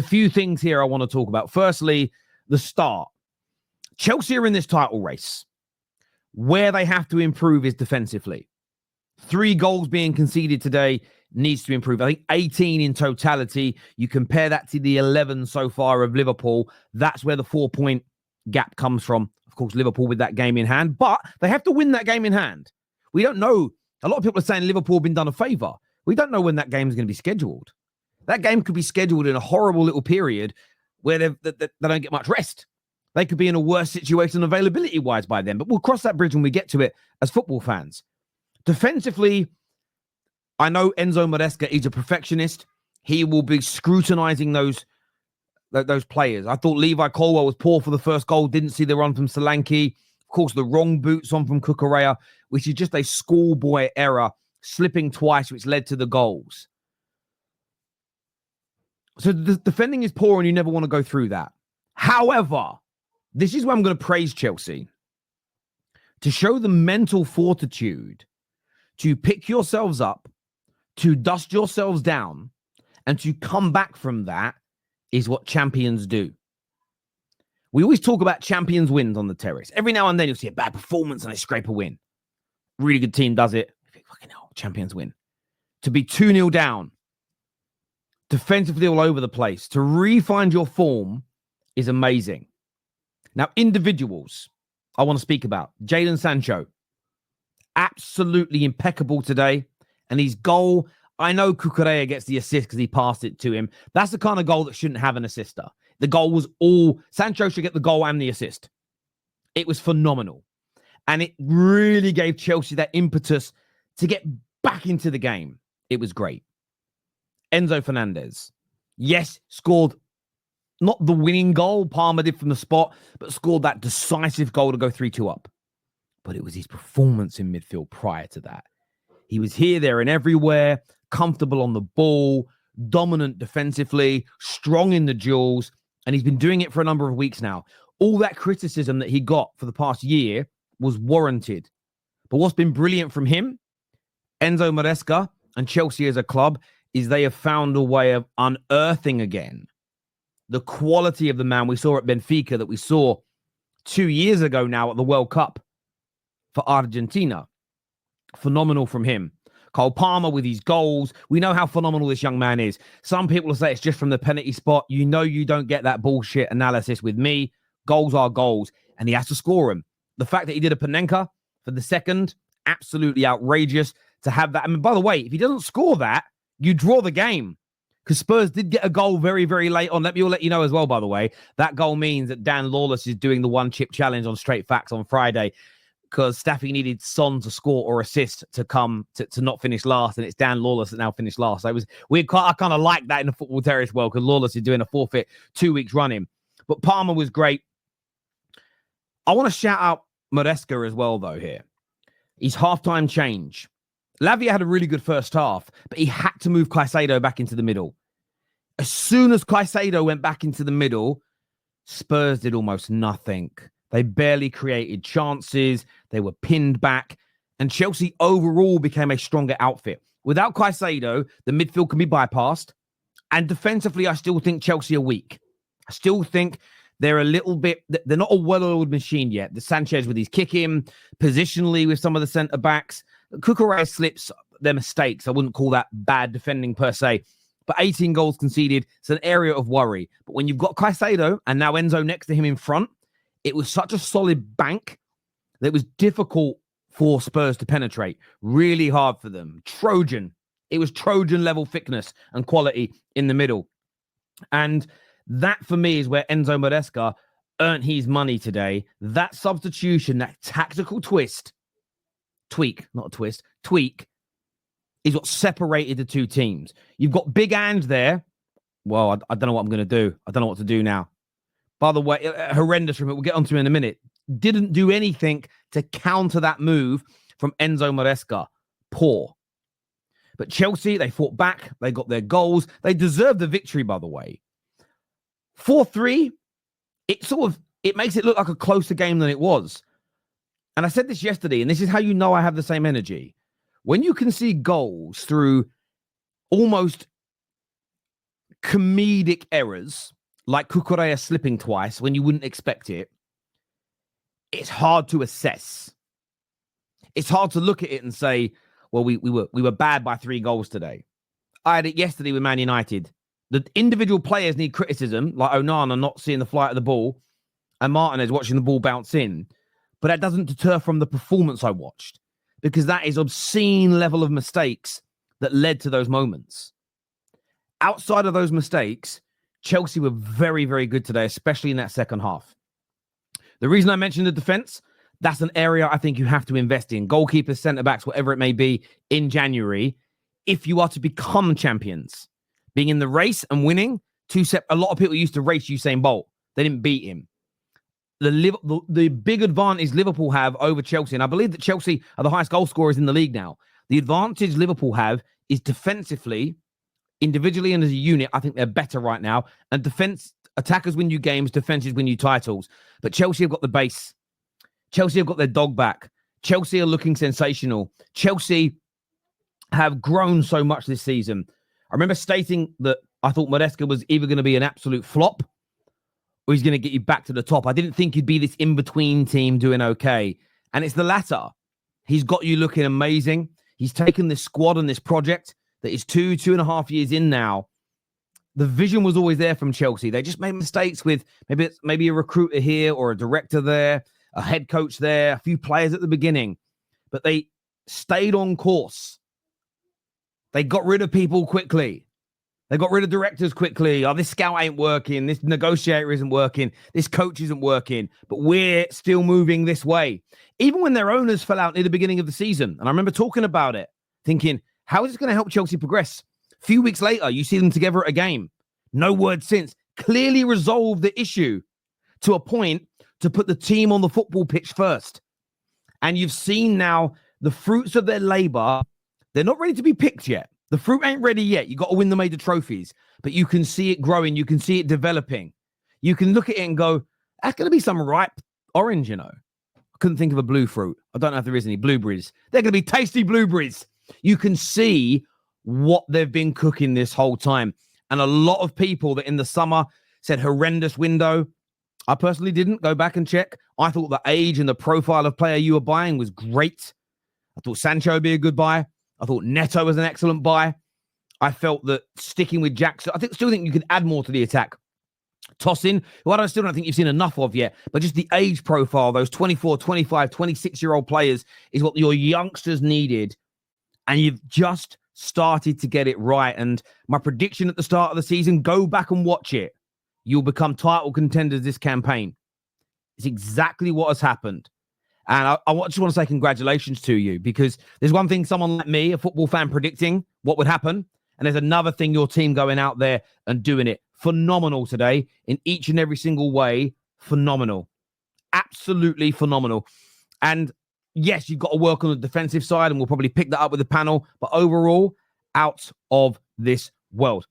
A few things here I want to talk about. Firstly, the start. Chelsea are in this title race. Where they have to improve is defensively. 3 goals being conceded today needs to improve. I think 18 in totality. You compare that to the 11 so far of Liverpool. That's where the 4-point gap comes from. Of course, Liverpool with that game in hand, but they have to win that game in hand. We don't know. A lot of people are saying Liverpool have been done a favour. We don't know when that game is going to be scheduled. That game could be scheduled in a horrible little period where they don't get much rest. They could be in a worse situation availability-wise by then, but we'll cross that bridge when we get to it as football fans. Defensively, I know Enzo Maresca is a perfectionist. He will be scrutinizing those players. I thought Levi Colwill was poor for the first goal, didn't see the run from Solanke. Of course, the wrong boots on from Kukurea, which is just a schoolboy error, slipping twice, which led to the goals. So the defending is poor and you never want to go through that. However, this is where I'm going to praise Chelsea. To show the mental fortitude to pick yourselves up, to dust yourselves down, and to come back from that is what champions do. We always talk about champions wins on the terrace. Every now and then you'll see a bad performance and they scrape a win. Really good team does it. Fucking hell, champions win. To be 2-0 down, defensively all over the place, to re-find your form is amazing. Now, individuals I want to speak about. Jadon Sancho, absolutely impeccable today. And his goal, I know Kukurea gets the assist because he passed it to him. That's the kind of goal that shouldn't have an assister. The goal was Sancho should get the goal and the assist. It was phenomenal. And it really gave Chelsea that impetus to get back into the game. It was great. Enzo Fernandez, yes, scored not the winning goal Palmer did from the spot, but scored that decisive goal to go 3-2 up. But it was his performance in midfield prior to that. He was here, there, and everywhere, comfortable on the ball, dominant defensively, strong in the duels, and he's been doing it for a number of weeks now. All that criticism that he got for the past year was warranted. But what's been brilliant from him, Enzo Maresca, and Chelsea as a club, is they have found a way of unearthing again the quality of the man we saw at Benfica that we saw 2 years ago now at the World Cup for Argentina. Phenomenal from him. Cole Palmer with his goals. We know how phenomenal this young man is. Some people will say it's just from the penalty spot. You know you don't get that bullshit analysis with me. Goals are goals, and he has to score them. The fact that he did a Panenka for the second, absolutely outrageous to have that. I mean, by the way, if he doesn't score that, you draw the game. Because Spurs did get a goal very, very late on. Let you know as well, by the way. That goal means that Dan Lawless is doing the one-chip challenge on Straight Facts on Friday because Staffy needed Son to score or assist to come to not finish last, and it's Dan Lawless that now finished last. So it was weird. I kind of like that in the Football Terrace world because Lawless is doing a forfeit 2 weeks running. But Palmer was great. I want to shout out Maresca as well, though, here. His halftime change. Lavia had a really good first half, but he had to move Caicedo back into the middle. As soon as Caicedo went back into the middle, Spurs did almost nothing. They barely created chances. They were pinned back. And Chelsea overall became a stronger outfit. Without Caicedo, the midfield can be bypassed. And defensively, I still think Chelsea are weak. I still think they're a little bit... They're not a well-oiled machine yet. The Sanchez with his kicking, positionally with some of the centre-backs. Kukurea slips their mistakes. I wouldn't call that bad defending per se. But 18 goals conceded. It's an area of worry. But when you've got Caicedo and now Enzo next to him in front, it was such a solid bank that it was difficult for Spurs to penetrate. Really hard for them. Trojan. It was Trojan level thickness and quality in the middle. And that for me is where Enzo Maresca earned his money today. That substitution, that tactical tweak, is what separated the two teams. You've got Big And there. Well, I don't know what I'm going to do. I don't know what to do now. By the way, horrendous from it. We'll get onto it in a minute. Didn't do anything to counter that move from Enzo Maresca. Poor. But Chelsea, they fought back. They got their goals. They deserved the victory, by the way. 4-3, it makes it look like a closer game than it was. And I said this yesterday, and this is how you know I have the same energy. When you can see goals through almost comedic errors, like Kukurea slipping twice when you wouldn't expect it, it's hard to assess. It's hard to look at it and say, well, we were bad by 3 goals today. I had it yesterday with Man United. The individual players need criticism, like Onana not seeing the flight of the ball and Martinez watching the ball bounce in. But that doesn't deter from the performance I watched, because that is obscene level of mistakes that led to those moments. Outside of those mistakes, Chelsea were very, very good today, especially in that second half. The reason I mentioned the defense, that's an area I think you have to invest in. Goalkeepers, centre-backs, whatever it may be, in January, if you are to become champions. Being in the race and winning, a lot of people used to race Usain Bolt. They didn't beat him. The big advantage Liverpool have over Chelsea, and I believe that Chelsea are the highest goal scorers in the league now. The advantage Liverpool have is defensively, individually and as a unit, I think they're better right now. And attackers win you games, defenses win you titles. But Chelsea have got the base. Chelsea have got their dog back. Chelsea are looking sensational. Chelsea have grown so much this season. I remember stating that I thought Maresca was either going to be an absolute flop or he's going to get you back to the top. I didn't think he'd be this in-between team doing okay. And it's the latter. He's got you looking amazing. He's taken this squad and this project that is 2.5 years in now. The vision was always there from Chelsea. They just made mistakes with maybe a recruiter here or a director there, a head coach there, a few players at the beginning. But they stayed on course. They got rid of people quickly. They got rid of directors quickly. Oh, this scout ain't working. This negotiator isn't working. This coach isn't working. But we're still moving this way. Even when their owners fell out near the beginning of the season. And I remember talking about it, thinking, how is this going to help Chelsea progress? A few weeks later, you see them together at a game. No word since. Clearly resolved the issue to a point to put the team on the football pitch first. And you've seen now the fruits of their labor. They're not ready to be picked yet. The fruit ain't ready yet. You got to win the major trophies. But you can see it growing. You can see it developing. You can look at it and go, that's going to be some ripe orange, you know. I couldn't think of a blue fruit. I don't know if there is any blueberries. They're going to be tasty blueberries. You can see what they've been cooking this whole time. And a lot of people that in the summer said horrendous window. I personally didn't go back and check. I thought the age and the profile of player you were buying was great. I thought Sancho would be a good buy. I thought Neto was an excellent buy. I felt that sticking with Jackson, still think you could add more to the attack. Tosin, who I still don't think you've seen enough of yet, but just the age profile, those 24, 25, 26-year-old players is what your youngsters needed. And you've just started to get it right. And my prediction at the start of the season, go back and watch it. You'll become title contenders this campaign. It's exactly what has happened. And I just want to say congratulations to you, because there's one thing someone like me, a football fan, predicting what would happen. And there's another thing, your team going out there and doing it. Phenomenal today in each and every single way. Phenomenal. Absolutely phenomenal. And yes, you've got to work on the defensive side, and we'll probably pick that up with the panel. But overall, out of this world.